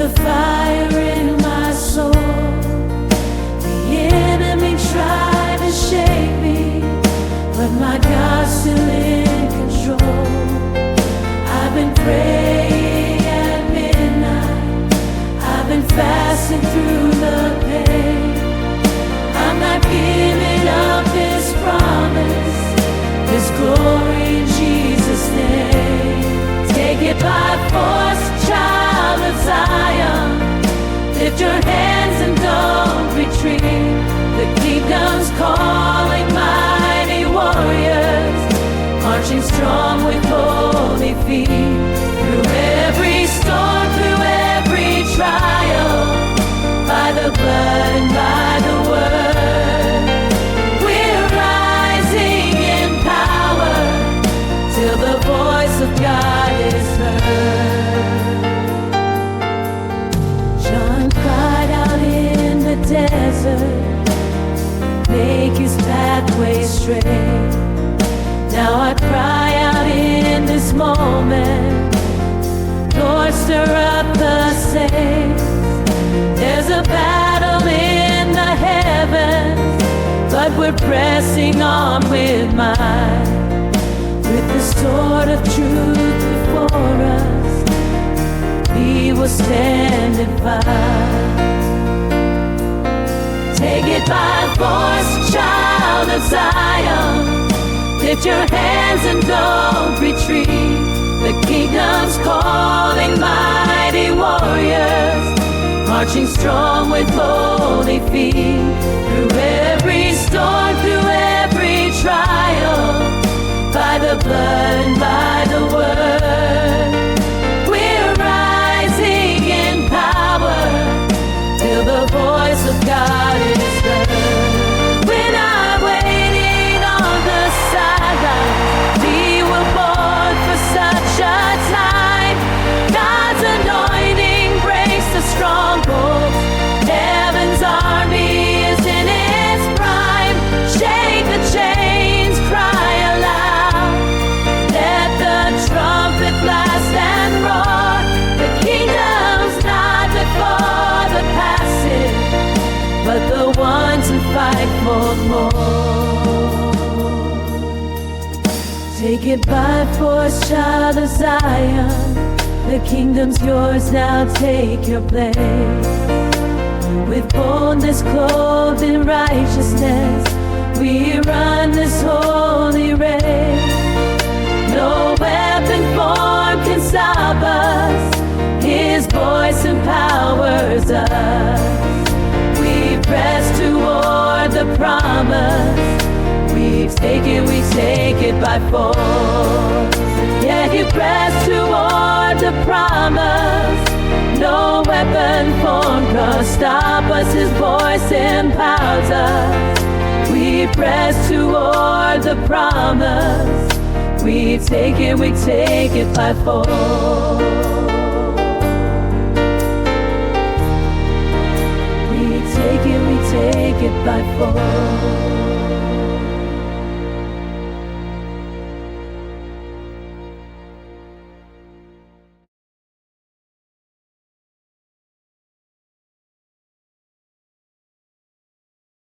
a fire in my soul. The enemy tried to shake me, but my God's still in control. I've been praying at midnight, I've been fasting through the pain. I'm not giving up this promise, this glory in Jesus' name. Take it by force, child of Zion. Lift your hands and don't retreat. The kingdom's calling, mighty warriors, marching strong with holy feet. Through every storm, through every trial, by the blood and by the word, we're rising in power till the voice of God is heard. John cried out in the desert, make his pathway straight. Now I cry out in this moment, Lord, stir up the saints. There's a battle in the heavens, but we're pressing on with might. With the sword of truth before us, we will stand and fight. Take it by force, child of Zion. Lift your hands and don't retreat. The kingdom's calling, mighty warriors, marching strong with holy feet. Through every storm, through every trial, by the blood and by the word, we're rising in power till the voice of God is heard. We're not waiting on the sidelines, we were born for such a time. God's anointing breaks the strongholds, heaven's army is in its prime. Shake the chains, cry aloud, let the trumpet blast and roar. The kingdom's not before the passive, but the ones who fight for more. Take it by force, child of Zion. The kingdom's yours, now take your place. With boldness clothed in righteousness, we run this holy race. No weapon formed can stop us, His voice empowers us. We press toward the promise, we take it by force. Yeah, you press toward the promise, no weapon formed can stop us, His voice empowers us. We press toward the promise, we take it by force. We take it by force.